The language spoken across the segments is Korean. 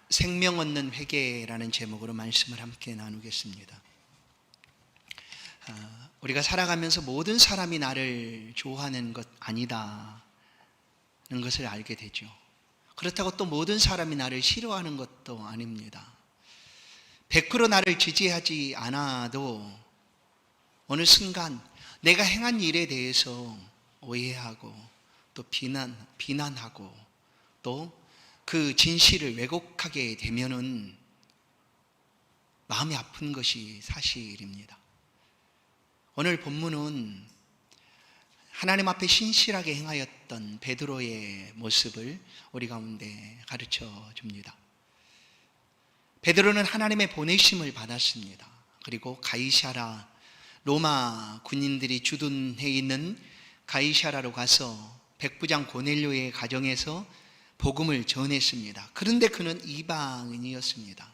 생명 얻는 회개라는 제목으로 말씀을 함께 나누겠습니다. 우리가 살아가면서 모든 사람이 나를 좋아하는 것 아니다는 것을 알게 되죠. 그렇다고 또 모든 사람이 나를 싫어하는 것도 아닙니다. 100% 나를 지지하지 않아도 어느 순간 내가 행한 일에 대해서 오해하고 또 비난하고 또 그 진실을 왜곡하게 되면은 마음이 아픈 것이 사실입니다. 오늘 본문은 하나님 앞에 신실하게 행하였던 베드로의 모습을 우리 가운데 가르쳐 줍니다. 베드로는 하나님의 보내심을 받았습니다. 그리고 가이사라, 로마 군인들이 주둔해 있는 가이사라로 가서 백부장 고넬료의 가정에서 복음을 전했습니다. 그런데 그는 이방인이었습니다.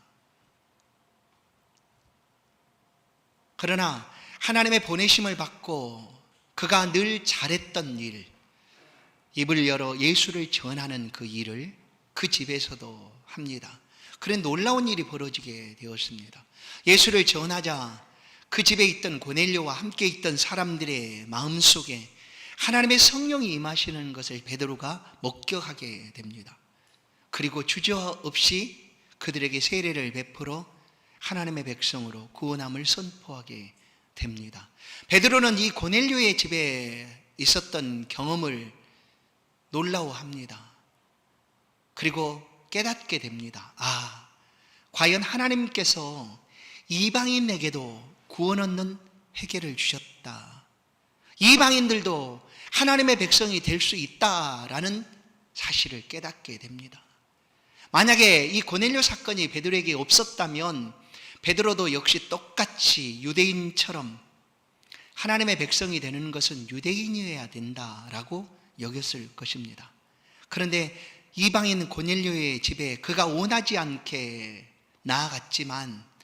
그러나 하나님의 보내심을 받고 그가 늘 잘했던 일, 입을 열어 예수를 전하는 그 일을 그 집에서도 합니다. 그런 놀라운 일이 벌어지게 되었습니다. 예수를 전하자 그 집에 있던 고넬료와 함께 있던 사람들의 마음속에 하나님의 성령이 임하시는 것을 베드로가 목격하게 됩니다. 그리고 주저없이 그들에게 세례를 베풀어 하나님의 백성으로 구원함을 선포하게 됩니다. 베드로는 이 고넬료의 집에 있었던 경험을 놀라워합니다. 그리고 깨닫게 됩니다. 과연 하나님께서 이방인에게도 구원 얻는 회개를 주셨다. 이방인들도 하나님의 백성이 될 수 있다라는 사실을 깨닫게 됩니다. 만약에 이 고넬료 사건이 베드로에게 없었다면 베드로도 역시 똑같이 유대인처럼 하나님의 백성이 되는 것은 유대인이어야 된다라고 여겼을 것입니다. 그런데 이방인 고넬료의 집에 그가 원하지 않게 나아갔지만,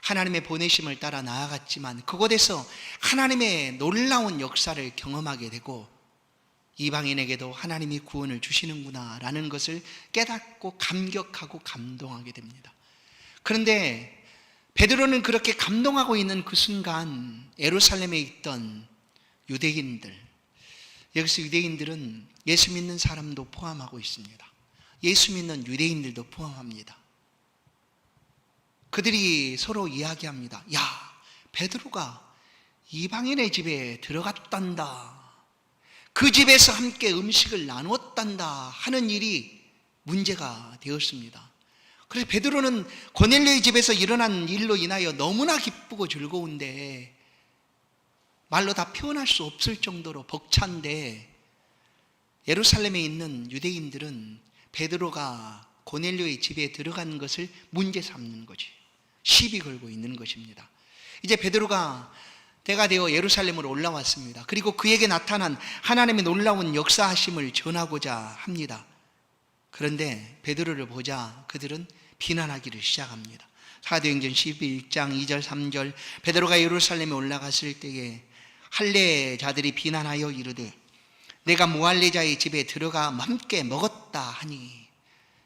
하나님의 보내심을 따라 나아갔지만 그곳에서 하나님의 놀라운 역사를 경험하게 되고 이방인에게도 하나님이 구원을 주시는구나 라는 것을 깨닫고 감격하고 감동하게 됩니다. 그런데 베드로는 그렇게 감동하고 있는 그 순간 예루살렘에 있던 유대인들, 여기서 유대인들은 예수 믿는 사람도 포함하고 있습니다. 예수 믿는 유대인들도 포함합니다. 그들이 서로 이야기합니다. 베드로가 이방인의 집에 들어갔단다, 그 집에서 함께 음식을 나누었단다 하는 일이 문제가 되었습니다. 그래서 베드로는 고넬료의 집에서 일어난 일로 인하여 너무나 기쁘고 즐거운데 말로 다 표현할 수 없을 정도로 벅찬데, 예루살렘에 있는 유대인들은 베드로가 고넬료의 집에 들어간 것을 문제 삼는 거지, 시비 걸고 있는 것입니다. 이제 베드로가 때가 되어 예루살렘으로 올라왔습니다. 그리고 그에게 나타난 하나님의 놀라운 역사하심을 전하고자 합니다. 그런데 베드로를 보자 그들은 비난하기를 시작합니다. 사도행전 11장 2절 3절, 베드로가 예루살렘에 올라갔을 때에 할례자들이 비난하여 이르되 내가 무할례자의 집에 들어가 함께 먹었다 하니,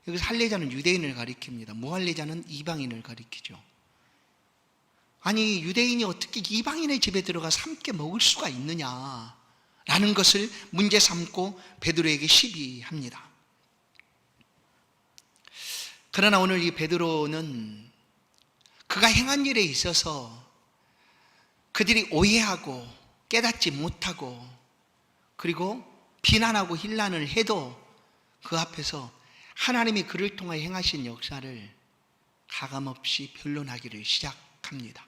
여기서 할례자는 유대인을 가리킵니다. 무할례자는 이방인을 가리키죠. 아니, 유대인이 어떻게 이방인의 집에 들어가서 함께 먹을 수가 있느냐라는 것을 문제 삼고 베드로에게 시비합니다. 그러나 오늘 이 베드로는 그가 행한 일에 있어서 그들이 오해하고 깨닫지 못하고 그리고 비난하고 힐난을 해도 그 앞에서 하나님이 그를 통하여 행하신 역사를 가감없이 변론하기를 시작합니다.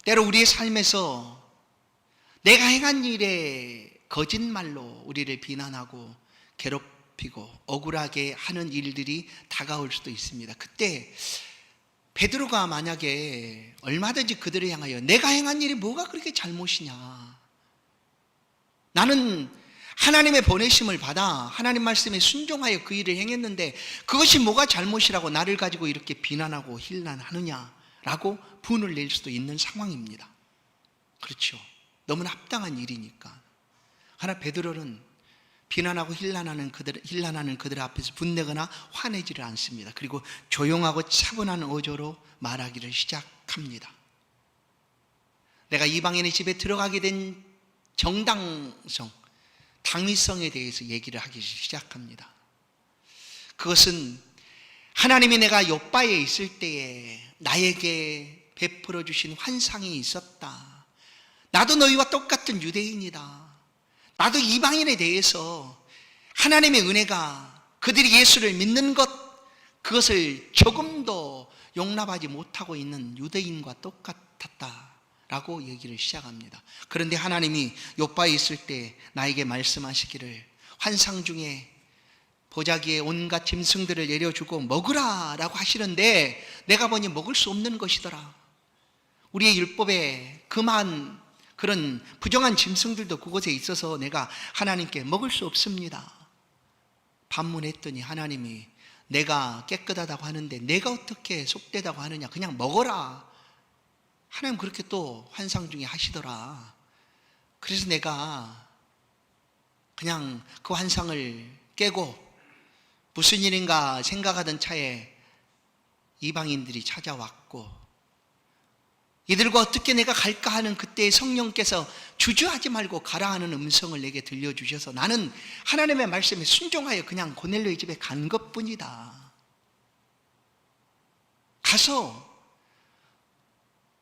때로 우리의 삶에서 내가 행한 일에 거짓말로 우리를 비난하고 괴롭히고 억울하게 하는 일들이 다가올 수도 있습니다. 그때 베드로가 만약에 얼마든지 그들을 향하여 내가 행한 일이 뭐가 그렇게 잘못이냐, 나는 하나님의 보내심을 받아 하나님 말씀에 순종하여 그 일을 행했는데 그것이 뭐가 잘못이라고 나를 가지고 이렇게 비난하고 힐난하느냐라고 분을 낼 수도 있는 상황입니다. 그렇죠. 너무나 합당한 일이니까. 그러나 베드로는 비난하고 힐난하는 그들 앞에서 분내거나 화내지를 않습니다. 그리고 조용하고 차분한 어조로 말하기를 시작합니다. 내가 이방인의 집에 들어가게 된 정당성, 당위성에 대해서 얘기를 하기 시작합니다. 그것은 하나님이 내가 요바에 있을 때에 나에게 베풀어 주신 환상이 있었다. 나도 너희와 똑같은 유대인이다. 나도 이방인에 대해서 하나님의 은혜가 그들이 예수를 믿는 것, 그것을 조금도 용납하지 못하고 있는 유대인과 똑같았다라고 얘기를 시작합니다. 그런데 하나님이 욥바에 있을 때 나에게 말씀하시기를 환상 중에 보자기에 온갖 짐승들을 내려주고 먹으라 라고 하시는데 내가 보니 먹을 수 없는 것이더라. 우리의 율법에 그만 그런 부정한 짐승들도 그곳에 있어서 내가 하나님께 먹을 수 없습니다. 반문했더니 하나님이 내가 깨끗하다고 하는데 내가 어떻게 속되다고 하느냐, 그냥 먹어라. 하나님 그렇게 또 환상 중에 하시더라. 그래서 내가 그냥 그 환상을 깨고 무슨 일인가 생각하던 차에 이방인들이 찾아왔고 이들과 어떻게 내가 갈까 하는 그때 성령께서 주저하지 말고 가라 하는 음성을 내게 들려주셔서 나는 하나님의 말씀에 순종하여 그냥 고넬료의 집에 간 것뿐이다. 가서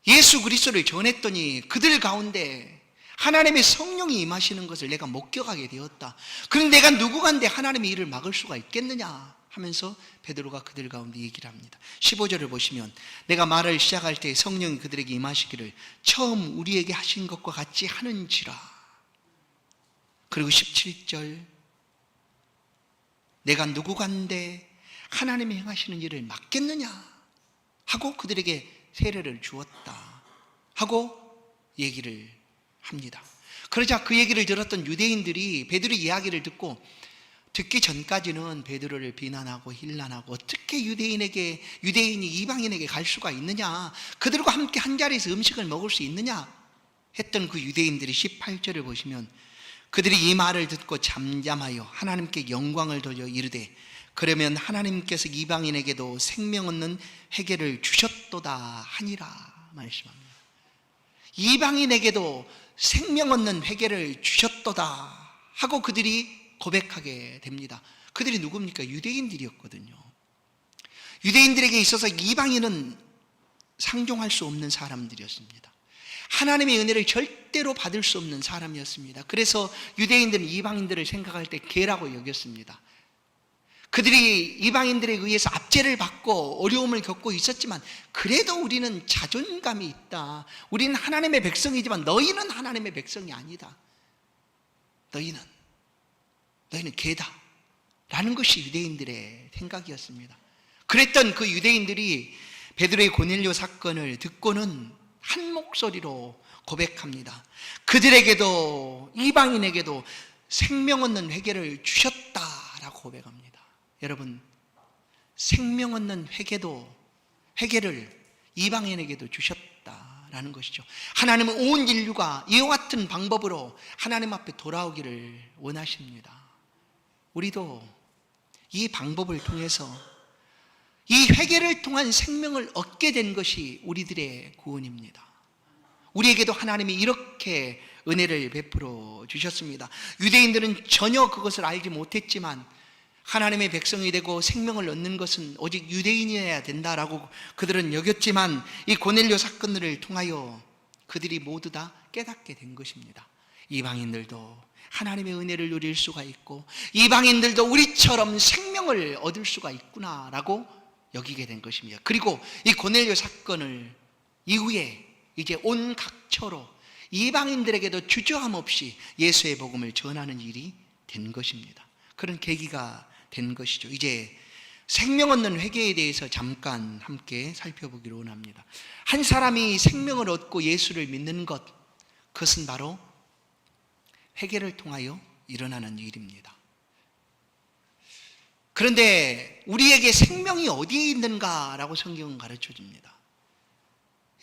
예수 그리스도를 전했더니 그들 가운데 하나님의 성령이 임하시는 것을 내가 목격하게 되었다. 그런데 내가 누구간데 하나님의 일을 막을 수가 있겠느냐 하면서 베드로가 그들 가운데 얘기를 합니다. 15절을 보시면 내가 말을 시작할 때 성령이 그들에게 임하시기를 처음 우리에게 하신 것과 같이 하는지라. 그리고 17절 내가 누구간데 하나님이 행하시는 일을 막겠느냐 하고 그들에게 세례를 주었다 하고 얘기를 합니다. 그러자 그 얘기를 들었던 유대인들이 베드로의 이야기를 듣기 전까지는 베드로를 비난하고 힐난하고 어떻게 유대인이 이방인에게 갈 수가 있느냐, 그들과 함께 한 자리에서 음식을 먹을 수 있느냐 했던 그 유대인들이 18절을 보시면 그들이 이 말을 듣고 잠잠하여 하나님께 영광을 돌려 이르되 그러면 하나님께서 이방인에게도 생명 얻는 회개를 주셨도다 하니라 말씀합니다. 이방인에게도 생명 얻는 회개를 주셨도다 하고 그들이 고백하게 됩니다. 그들이 누굽니까? 유대인들이었거든요. 유대인들에게 있어서 이방인은 상종할 수 없는 사람들이었습니다. 하나님의 은혜를 절대로 받을 수 없는 사람이었습니다. 그래서 유대인들은 이방인들을 생각할 때 개라고 여겼습니다. 그들이 이방인들에 의해서 압제를 받고 어려움을 겪고 있었지만 그래도 우리는 자존감이 있다. 우리는 하나님의 백성이지만 너희는 하나님의 백성이 아니다. 너희는 개다 라는 것이 유대인들의 생각이었습니다. 그랬던 그 유대인들이 베드로의 고넬료 사건을 듣고는 한 목소리로 고백합니다. 그들에게도 이방인에게도 생명 얻는 회개를 주셨다라고 고백합니다. 여러분, 생명 얻는 회개를 이방인에게도 주셨다라는 것이죠. 하나님은 온 인류가 이와 같은 방법으로 하나님 앞에 돌아오기를 원하십니다. 우리도 이 방법을 통해서 이 회개를 통한 생명을 얻게 된 것이 우리들의 구원입니다. 우리에게도 하나님이 이렇게 은혜를 베풀어 주셨습니다. 유대인들은 전혀 그것을 알지 못했지만 하나님의 백성이 되고 생명을 얻는 것은 오직 유대인이어야 된다라고 그들은 여겼지만 이 고넬료 사건을 통하여 그들이 모두 다 깨닫게 된 것입니다. 이방인들도 하나님의 은혜를 누릴 수가 있고 이방인들도 우리처럼 생명을 얻을 수가 있구나라고 여기게 된 것입니다. 그리고 이 고넬료 사건을 이후에 이제 온 각처로 이방인들에게도 주저함 없이 예수의 복음을 전하는 일이 된 것입니다. 그런 계기가 된 것이죠. 이제 생명 얻는 회개에 대해서 잠깐 함께 살펴보기로 원합니다. 한 사람이 생명을 얻고 예수를 믿는 것, 그것은 바로 회개를 통하여 일어나는 일입니다. 그런데 우리에게 생명이 어디에 있는가라고 성경은 가르쳐 줍니다.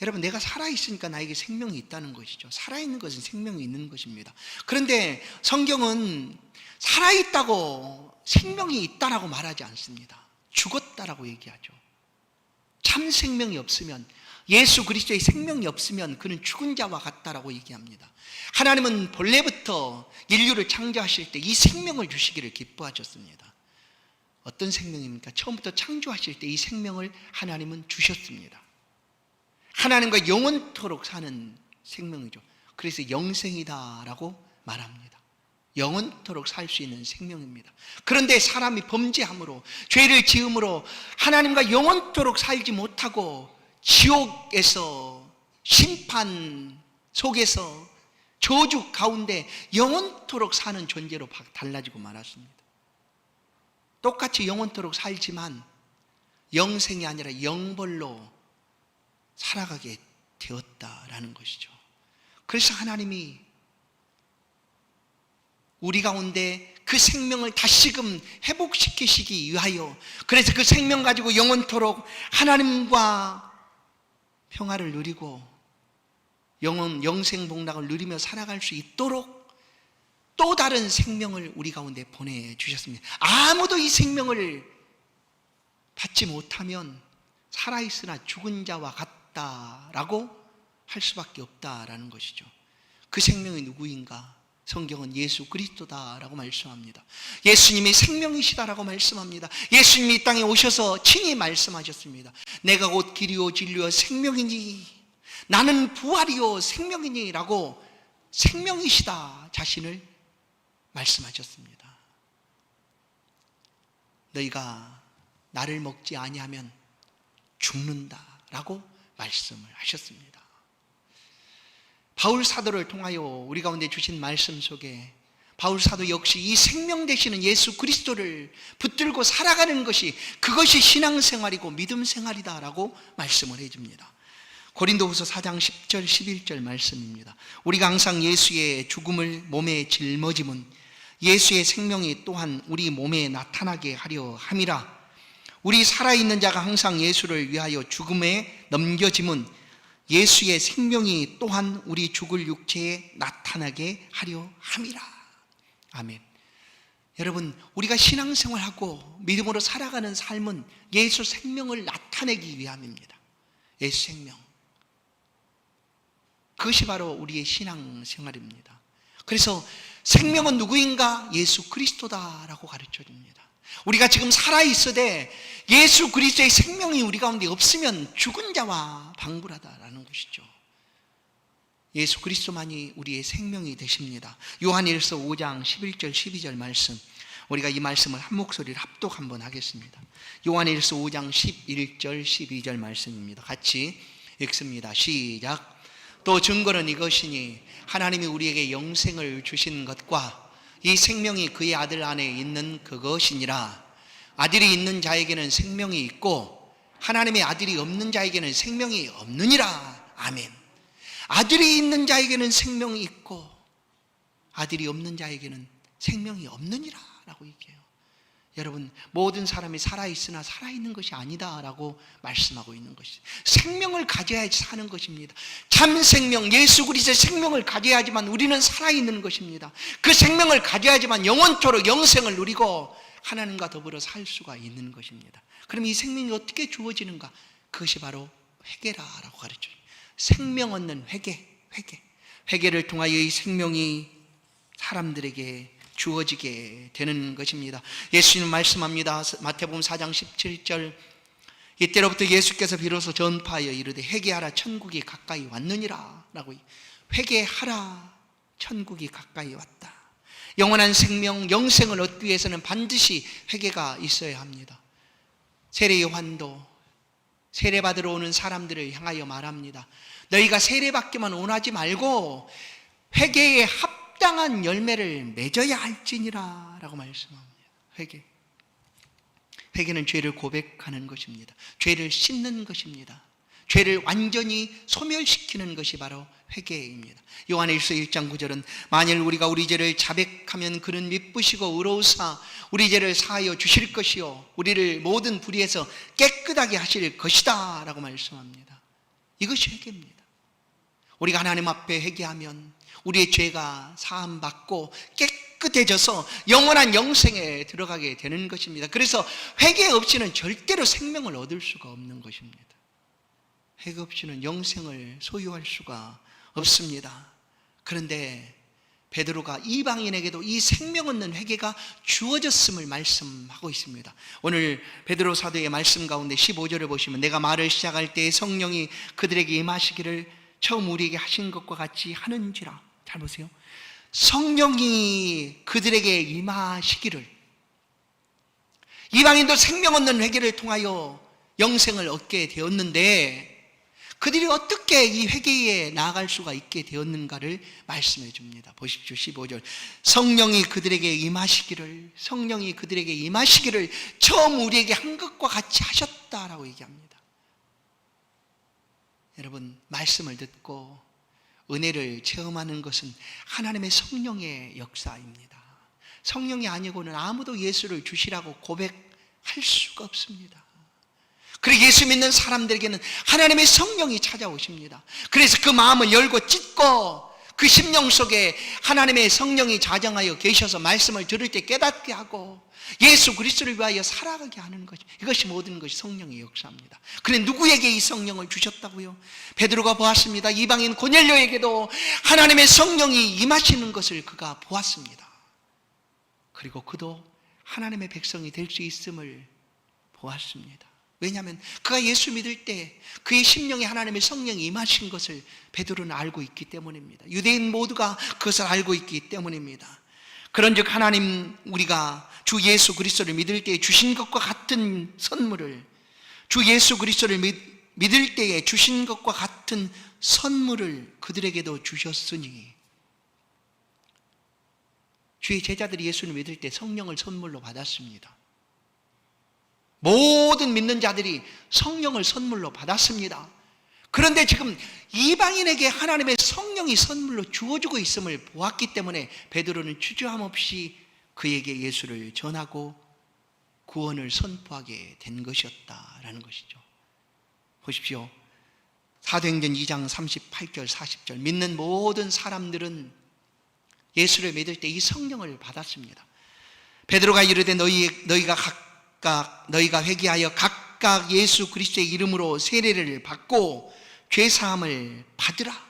여러분, 내가 살아있으니까 나에게 생명이 있다는 것이죠. 살아있는 것은 생명이 있는 것입니다. 그런데 성경은 살아있다고 생명이 있다라고 말하지 않습니다. 죽었다라고 얘기하죠. 참 생명이 없으면, 예수 그리스도의 생명이 없으면 그는 죽은 자와 같다라고 얘기합니다. 하나님은 본래부터 인류를 창조하실 때 이 생명을 주시기를 기뻐하셨습니다. 어떤 생명입니까? 처음부터 창조하실 때 이 생명을 하나님은 주셨습니다. 하나님과 영원토록 사는 생명이죠. 그래서 영생이다라고 말합니다. 영원토록 살 수 있는 생명입니다. 그런데 사람이 범죄함으로, 죄를 지음으로 하나님과 영원토록 살지 못하고 지옥에서, 심판 속에서, 저주 가운데 영원토록 사는 존재로 달라지고 말았습니다. 똑같이 영원토록 살지만 영생이 아니라 영벌로 살아가게 되었다라는 것이죠. 그래서 하나님이 우리 가운데 그 생명을 다시금 회복시키시기 위하여, 그래서 그 생명 가지고 영원토록 하나님과 평화를 누리고 영생 복락을 누리며 살아갈 수 있도록 또 다른 생명을 우리 가운데 보내주셨습니다. 아무도 이 생명을 받지 못하면 살아있으나 죽은 자와 같다라고 할 수밖에 없다라는 것이죠. 그 생명이 누구인가? 성경은 예수 그리스도다라고 말씀합니다. 예수님이 생명이시다라고 말씀합니다. 예수님이 이 땅에 오셔서 친히 말씀하셨습니다. 내가 곧 길이요 진리요 생명이니, 나는 부활이요 생명이니 라고 생명이시다 자신을 말씀하셨습니다. 너희가 나를 먹지 아니하면 죽는다라고 말씀을 하셨습니다. 바울 사도를 통하여 우리 가운데 주신 말씀 속에 바울 사도 역시 이 생명 되시는 예수 그리스도를 붙들고 살아가는 것이, 그것이 신앙생활이고 믿음생활이다라고 말씀을 해줍니다. 고린도후서 4장 10절 11절 말씀입니다. 우리가 항상 예수의 죽음을 몸에 짊어짐은 예수의 생명이 또한 우리 몸에 나타나게 하려 함이라. 우리 살아있는 자가 항상 예수를 위하여 죽음에 넘겨짐은 예수의 생명이 또한 우리 죽을 육체에 나타나게 하려 함이라. 아멘. 여러분, 우리가 신앙생활하고 믿음으로 살아가는 삶은 예수 생명을 나타내기 위함입니다. 예수 생명, 그것이 바로 우리의 신앙생활입니다. 그래서 생명은 누구인가? 예수 그리스도다라고 가르쳐줍니다. 우리가 지금 살아있어도 예수 그리스도의 생명이 우리 가운데 없으면 죽은 자와 방불하다라는 것이죠. 예수 그리스도만이 우리의 생명이 되십니다. 요한일서 5장 11절 12절 말씀, 우리가 이 말씀을 한 목소리를 합독 한번 하겠습니다. 요한일서 5장 11절 12절 말씀입니다. 같이 읽습니다. 시작. 또 증거는 이것이니 하나님이 우리에게 영생을 주신 것과 이 생명이 그의 아들 안에 있는 그것이니라. 아들이 있는 자에게는 생명이 있고 하나님의 아들이 없는 자에게는 생명이 없느니라. 아멘. 아들이 있는 자에게는 생명이 있고 아들이 없는 자에게는 생명이 없느니라 라고 얘기해요. 여러분, 모든 사람이 살아있으나 살아있는 것이 아니다라고 말씀하고 있는 것이죠. 생명을 가져야지 사는 것입니다. 참 생명, 예수 그리스도의 생명을 가져야지만 우리는 살아있는 것입니다. 그 생명을 가져야지만 영원토록 영생을 누리고 하나님과 더불어 살 수가 있는 것입니다. 그럼 이 생명이 어떻게 주어지는가? 그것이 바로 회개라고 가르쳐요. 생명 얻는 회개를 통하여 이 생명이 사람들에게 주어지게 되는 것입니다. 예수님 말씀합니다. 마태복음 4장 17절, 이때로부터 예수께서 비로소 전파하여 이르되 회개하라 천국이 가까이 왔느니라 라고. 회개하라 천국이 가까이 왔다. 영원한 생명, 영생을 얻기 위해서는 반드시 회개가 있어야 합니다. 세례 요한도 세례받으러 오는 사람들을 향하여 말합니다. 너희가 세례받기만 원하지 말고 회개에 합당한 열매를 맺어야 할지니라 라고 말씀합니다. 회개는 죄를 고백하는 것입니다. 죄를 씻는 것입니다. 죄를 완전히 소멸시키는 것이 바로 회개입니다. 요한일서 1장 9절은 만일 우리가 우리 죄를 자백하면 그는 미쁘시고 의로우사 우리 죄를 사하여 주실 것이요 우리를 모든 불의에서 깨끗하게 하실 것이다 라고 말씀합니다. 이것이 회개입니다. 우리가 하나님 앞에 회개하면 우리의 죄가 사함받고 깨끗해져서 영원한 영생에 들어가게 되는 것입니다. 그래서 회개 없이는 절대로 생명을 얻을 수가 없는 것입니다. 회개 없이는 영생을 소유할 수가 없습니다. 그런데 베드로가 이방인에게도 이 생명 얻는 회개가 주어졌음을 말씀하고 있습니다. 오늘 베드로 사도의 말씀 가운데 15절을 보시면 내가 말을 시작할 때 성령이 그들에게 임하시기를 처음 우리에게 하신 것과 같이 하는지라. 잘 보세요. 성령이 그들에게 임하시기를. 이방인도 생명 얻는 회개를 통하여 영생을 얻게 되었는데 그들이 어떻게 이 회개에 나아갈 수가 있게 되었는가를 말씀해 줍니다. 보십시오. 15절. 성령이 그들에게 임하시기를 처음 우리에게 한 것과 같이 하셨다라고 얘기합니다. 여러분, 말씀을 듣고 은혜를 체험하는 것은 하나님의 성령의 역사입니다. 성령이 아니고는 아무도 예수를 주시라고 고백할 수가 없습니다. 그리고 예수 믿는 사람들에게는 하나님의 성령이 찾아오십니다. 그래서 그 마음을 열고 찢고 그 심령 속에 하나님의 성령이 자정하여 계셔서 말씀을 들을 때 깨닫게 하고 예수 그리스도를 위하여 살아가게 하는 것, 이것이 모든 것이 성령의 역사입니다. 그래 누구에게 이 성령을 주셨다고요? 베드로가 보았습니다. 이방인 고넬료에게도 하나님의 성령이 임하시는 것을 그가 보았습니다. 그리고 그도 하나님의 백성이 될 수 있음을 보았습니다. 왜냐하면 그가 예수 믿을 때 그의 심령에 하나님의 성령이 임하신 것을 베드로는 알고 있기 때문입니다. 유대인 모두가 그것을 알고 있기 때문입니다. 그런즉 하나님, 우리가 주 예수 그리스도를 믿을 때에 주신 것과 같은 선물을, 주 예수 그리스도를 믿을 때에 주신 것과 같은 선물을 그들에게도 주셨으니, 주의 제자들이 예수를 믿을 때 성령을 선물로 받았습니다. 모든 믿는 자들이 성령을 선물로 받았습니다. 그런데 지금 이방인에게 하나님의 성령이 선물로 주어주고 있음을 보았기 때문에 베드로는 주저함 없이 그에게 예수를 전하고 구원을 선포하게 된 것이었다라는 것이죠. 보십시오. 사도행전 2장 38절 40절 믿는 모든 사람들은 예수를 믿을 때 이 성령을 받았습니다. 베드로가 이르되 너희가 회개하여 각각 예수 그리스도의 이름으로 세례를 받고 죄사함을 받으라.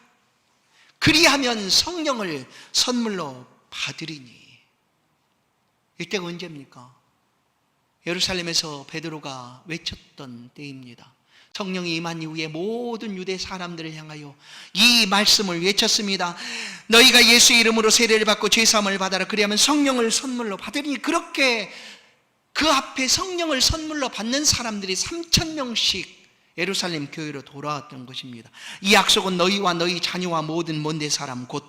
그리하면 성령을 선물로 받으리니. 이때가 언제입니까? 예루살렘에서 베드로가 외쳤던 때입니다. 성령이 임한 이후에 모든 유대 사람들을 향하여 이 말씀을 외쳤습니다. 너희가 예수의 이름으로 세례를 받고 죄사함을 받아라. 그리하면 성령을 선물로 받으리니. 그렇게 그 앞에 성령을 선물로 받는 사람들이 3,000명씩 예루살렘 교회로 돌아왔던 것입니다. 이 약속은 너희와 너희 자녀와 모든 먼데 사람 곧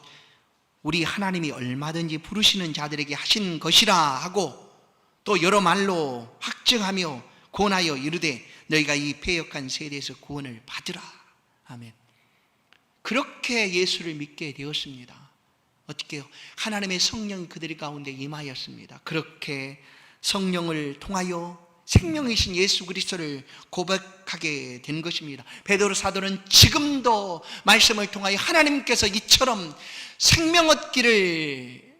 우리 하나님이 얼마든지 부르시는 자들에게 하신 것이라 하고 또 여러 말로 확증하며 권하여 이르되 너희가 이 패역한 세대에서 구원을 받으라. 아멘. 그렇게 예수를 믿게 되었습니다. 어떻게요? 하나님의 성령이 그들 가운데 임하였습니다. 그렇게 성령을 통하여 생명이신 예수 그리스도를 고백하게 된 것입니다. 베드로 사도는 지금도 말씀을 통하여 하나님께서 이처럼 생명 얻기를,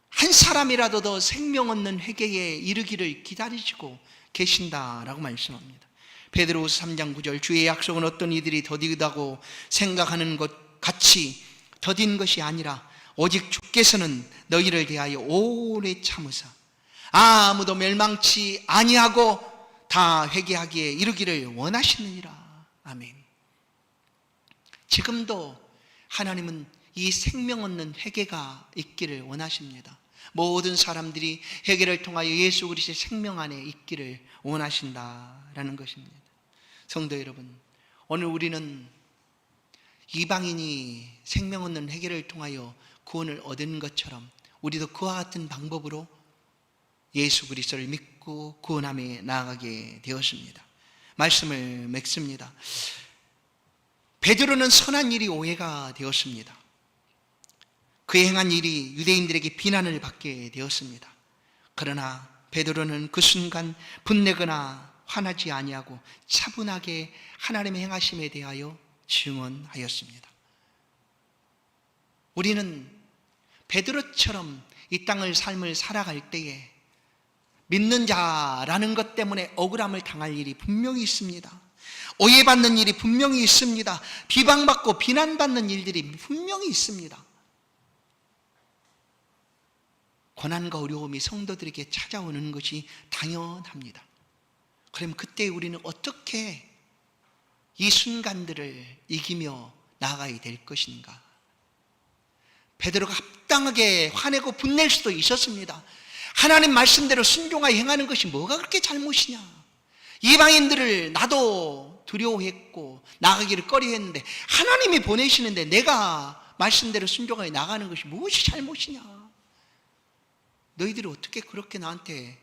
한 사람이라도 더 생명 얻는 회개에 이르기를 기다리시고 계신다라고 말씀합니다. 베드로후서 3장 9절 주의 약속은 어떤 이들이 더디다고 생각하는 것 같이 더딘 것이 아니라 오직 주께서는 너희를 대하여 오래 참으사 아무도 멸망치 아니하고 다 회개하기에 이르기를 원하시느니라. 아멘. 지금도 하나님은 이 생명 얻는 회개가 있기를 원하십니다. 모든 사람들이 회개를 통하여 예수 그리스도의 생명 안에 있기를 원하신다라는 것입니다. 성도 여러분, 오늘 우리는 이방인이 생명 얻는 회개를 통하여 구원을 얻은 것처럼 우리도 그와 같은 방법으로 예수 그리스도를 믿고 구원함에 나아가게 되었습니다. 말씀을 맺습니다. 베드로는 선한 일이 오해가 되었습니다. 그의 행한 일이 유대인들에게 비난을 받게 되었습니다. 그러나 베드로는 그 순간 분내거나 화나지 아니하고 차분하게 하나님의 행하심에 대하여 증언하였습니다. 우리는 베드로처럼 이 땅을 삶을 살아갈 때에 믿는 자라는 것 때문에 억울함을 당할 일이 분명히 있습니다. 오해받는 일이 분명히 있습니다. 비방받고 비난받는 일들이 분명히 있습니다. 고난과 어려움이 성도들에게 찾아오는 것이 당연합니다. 그럼 그때 우리는 어떻게 이 순간들을 이기며 나아가야 될 것인가? 베드로가 합당하게 화내고 분낼 수도 있었습니다. 하나님 말씀대로 순종하여 행하는 것이 뭐가 그렇게 잘못이냐? 이방인들을 나도 두려워했고 나가기를 꺼려했는데 하나님이 보내시는데 내가 말씀대로 순종하여 나가는 것이 무엇이 잘못이냐? 너희들이 어떻게 그렇게 나한테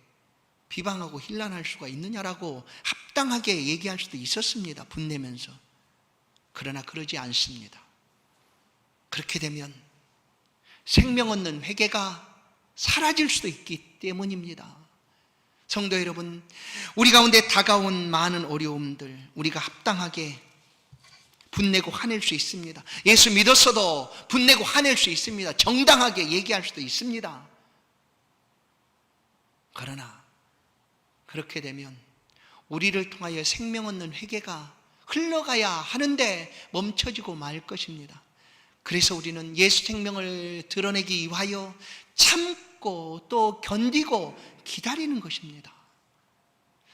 비방하고 힐난할 수가 있느냐라고 합당하게 얘기할 수도 있었습니다. 분내면서. 그러나 그러지 않습니다. 그렇게 되면 생명 얻는 회개가 사라질 수도 있기 때문입니다. 성도 여러분, 우리 가운데 다가온 많은 어려움들 우리가 합당하게 분내고 화낼 수 있습니다. 예수 믿었어도 분내고 화낼 수 있습니다. 정당하게 얘기할 수도 있습니다. 그러나 그렇게 되면 우리를 통하여 생명 얻는 회개가 흘러가야 하는데 멈춰지고 말 것입니다. 그래서 우리는 예수 생명을 드러내기 위하여 참고 또 견디고 기다리는 것입니다.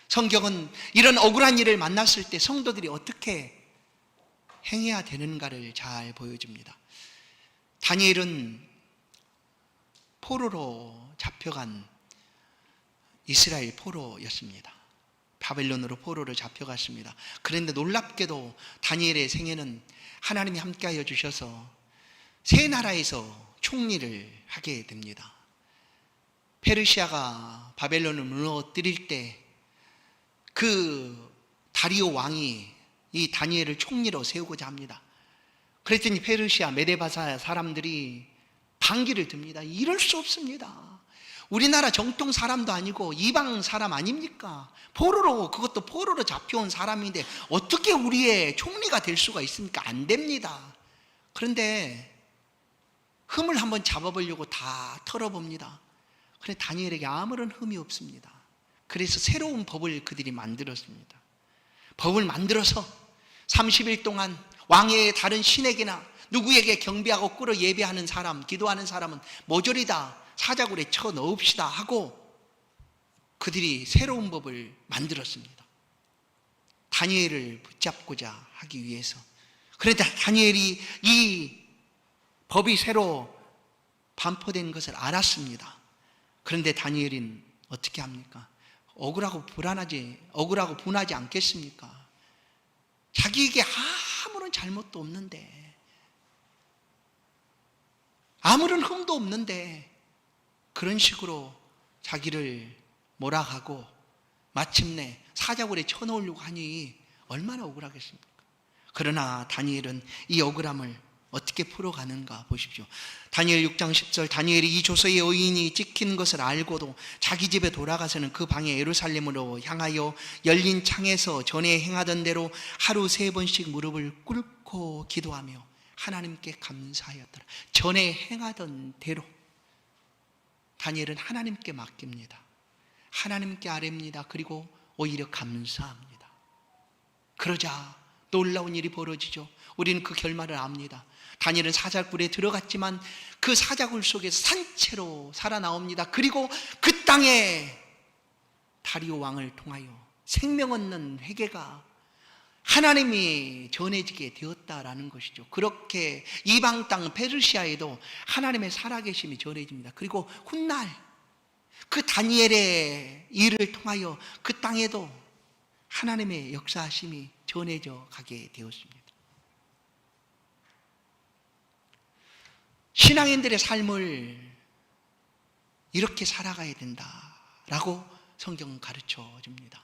성경은 이런 억울한 일을 만났을 때 성도들이 어떻게 행해야 되는가를 잘 보여줍니다. 다니엘은 포로로 잡혀간 이스라엘 포로였습니다. 바벨론으로 포로로 잡혀갔습니다. 그런데 놀랍게도 다니엘의 생애는 하나님이 함께하여 주셔서 세 나라에서 총리를 하게 됩니다. 페르시아가 바벨론을 무너뜨릴 때 그 다리오 왕이 이 다니엘을 총리로 세우고자 합니다. 그랬더니 페르시아 메데바사 사람들이 반기를 듭니다. 이럴 수 없습니다. 우리나라 정통 사람도 아니고 이방 사람 아닙니까? 포로로, 그것도 포로로 잡혀온 사람인데 어떻게 우리의 총리가 될 수가 있습니까? 안 됩니다. 그런데 흠을 한번 잡아보려고 다 털어봅니다. 그런데 다니엘에게 아무런 흠이 없습니다. 그래서 새로운 법을 그들이 만들었습니다. 법을 만들어서 30일 동안 왕의 다른 신에게나 누구에게 경배하고 꿇어 예배하는 사람, 기도하는 사람은 모조리 다 사자굴에 쳐 넣읍시다 하고 그들이 새로운 법을 만들었습니다. 다니엘을 붙잡고자 하기 위해서. 그런데 다니엘이 이 법이 새로 반포된 것을 알았습니다. 그런데 다니엘은 어떻게 합니까? 억울하고 분하지 않겠습니까? 자기에게 아무런 잘못도 없는데, 아무런 흠도 없는데 그런 식으로 자기를 몰아가고 마침내 사자굴에 쳐놓으려고 하니 얼마나 억울하겠습니까? 그러나 다니엘은 이 억울함을 어떻게 풀어가는가 보십시오. 다니엘 6장 10절, 다니엘이 이 조서의 의인이 찍힌 것을 알고도 자기 집에 돌아가서는 그 방에 예루살렘으로 향하여 열린 창에서 전에 행하던 대로 하루 3번씩 무릎을 꿇고 기도하며 하나님께 감사하였더라. 전에 행하던 대로 다니엘은 하나님께 맡깁니다. 하나님께 아뢰입니다. 그리고 오히려 감사합니다. 그러자 놀라운 일이 벌어지죠. 우리는 그 결말을 압니다. 다니엘은 사자굴에 들어갔지만 그 사자굴 속에서 산채로 살아나옵니다. 그리고 그 땅에 다리오 왕을 통하여 생명 얻는 회개가 하나님이 전해지게 되었다라는 것이죠. 그렇게 이방 땅 페르시아에도 하나님의 살아계심이 전해집니다. 그리고 훗날 그 다니엘의 일을 통하여 그 땅에도 하나님의 역사하심이 전해져 가게 되었습니다. 신앙인들의 삶을 이렇게 살아가야 된다라고 성경은 가르쳐 줍니다.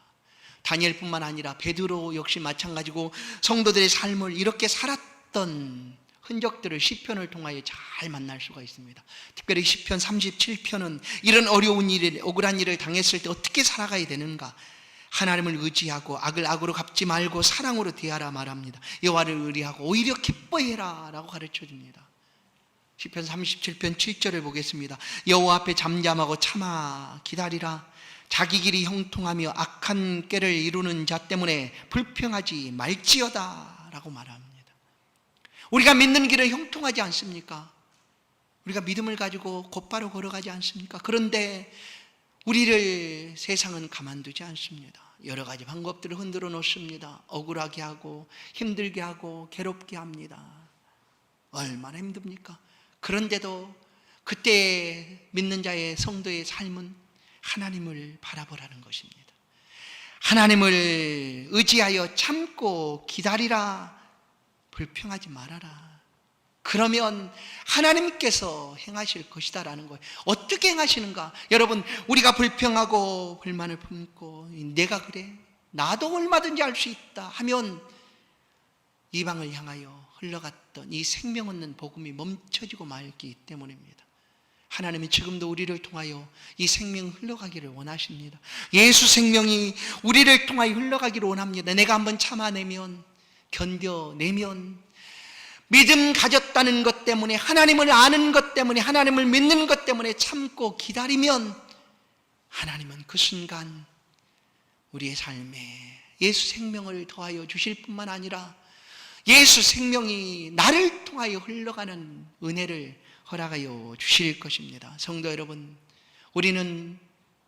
다니엘뿐만 아니라 베드로 역시 마찬가지고 성도들의 삶을 이렇게 살았던 흔적들을 시편을 통하여 잘 만날 수가 있습니다. 특별히 시편 37편은 이런 어려운 일, 억울한 일을 당했을 때 어떻게 살아가야 되는가, 하나님을 의지하고 악을 악으로 갚지 말고 사랑으로 대하라 말합니다. 여호와를 의리하고 오히려 기뻐해라 라고 가르쳐 줍니다. 시편 37편 7절을 보겠습니다. 여호와 앞에 잠잠하고 참아 기다리라. 자기 길이 형통하며 악한 꾀를 이루는 자 때문에 불평하지 말지어다 라고 말합니다. 우리가 믿는 길은 형통하지 않습니까? 우리가 믿음을 가지고 곧바로 걸어가지 않습니까? 그런데 우리를 세상은 가만두지 않습니다. 여러 가지 방법들을 흔들어 놓습니다. 억울하게 하고 힘들게 하고 괴롭게 합니다. 얼마나 힘듭니까? 그런데도 그때 믿는 자의 성도의 삶은 하나님을 바라보라는 것입니다. 하나님을 의지하여 참고 기다리라. 불평하지 말아라. 그러면 하나님께서 행하실 것이다라는 거예요. 어떻게 행하시는가? 여러분, 우리가 불평하고 불만을 품고 내가 그래? 나도 얼마든지 할 수 있다 하면 이방을 향하여 흘러갔던 이 생명 없는 복음이 멈춰지고 말기 때문입니다. 하나님이 지금도 우리를 통하여 이 생명이 흘러가기를 원하십니다. 예수 생명이 우리를 통하여 흘러가기를 원합니다. 내가 한번 참아내면, 견뎌내면, 믿음 가졌다는 것 때문에, 하나님을 아는 것 때문에, 하나님을 믿는 것 때문에 참고 기다리면 하나님은 그 순간 우리의 삶에 예수 생명을 더하여 주실 뿐만 아니라 예수 생명이 나를 통하여 흘러가는 은혜를 허락하여 주실 것입니다. 성도 여러분, 우리는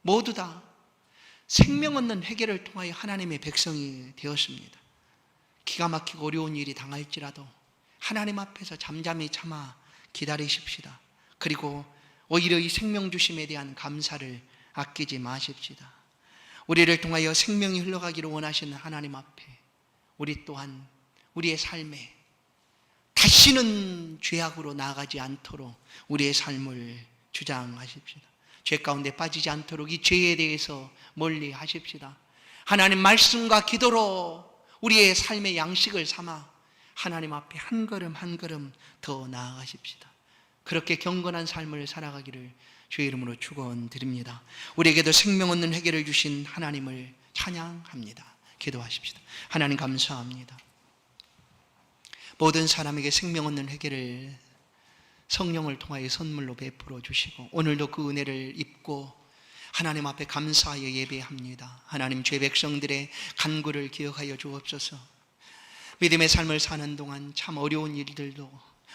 모두 다 생명 없는 회개를 통하여 하나님의 백성이 되었습니다. 기가 막히고 어려운 일이 당할지라도 하나님 앞에서 잠잠히 참아 기다리십시다. 그리고 오히려 이 생명 주심에 대한 감사를 아끼지 마십시다. 우리를 통하여 생명이 흘러가기를 원하시는 하나님 앞에 우리 또한 우리의 삶에 다시는 죄악으로 나아가지 않도록 우리의 삶을 주장하십시다. 죄 가운데 빠지지 않도록 이 죄에 대해서 멀리 하십시다. 하나님 말씀과 기도로 우리의 삶의 양식을 삼아 하나님 앞에 한 걸음 한 걸음 더 나아가십시다. 그렇게 경건한 삶을 살아가기를 주의 이름으로 축원드립니다. 우리에게도 생명 없는 회개를 주신 하나님을 찬양합니다. 기도하십시다. 하나님 감사합니다. 모든 사람에게 생명 없는 회개를 성령을 통하여 선물로 베풀어 주시고 오늘도 그 은혜를 입고 하나님 앞에 감사하여 예배합니다. 하나님, 죄 백성들의 간구를 기억하여 주옵소서. 믿음의 삶을 사는 동안 참 어려운 일들도,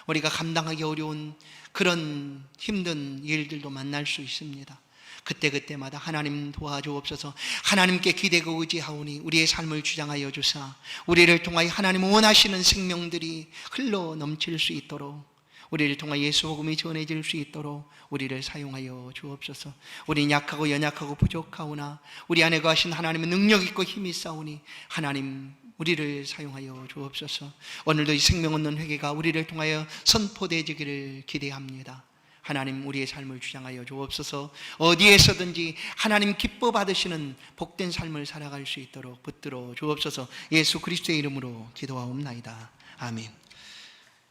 우리가 감당하기 어려운 그런 힘든 일들도 만날 수 있습니다. 그때마다 하나님 도와주옵소서. 하나님께 기대고 의지하오니 우리의 삶을 주장하여 주사 우리를 통하여 하나님 원하시는 생명들이 흘러 넘칠 수 있도록, 우리를 통하여 예수 복음이 전해질 수 있도록 우리를 사용하여 주옵소서. 우리는 약하고 연약하고 부족하오나 우리 안에 거하신 하나님은 능력 있고 힘이 있사오니 하나님 우리를 사용하여 주옵소서. 오늘도 이 생명 없는 회개가 우리를 통하여 선포되어지기를 기대합니다. 하나님, 우리의 삶을 주장하여 주옵소서. 어디에서든지 하나님 기뻐 받으시는 복된 삶을 살아갈 수 있도록 붙들어 주옵소서. 예수 그리스도의 이름으로 기도하옵나이다. 아멘.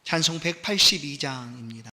찬송 182장입니다.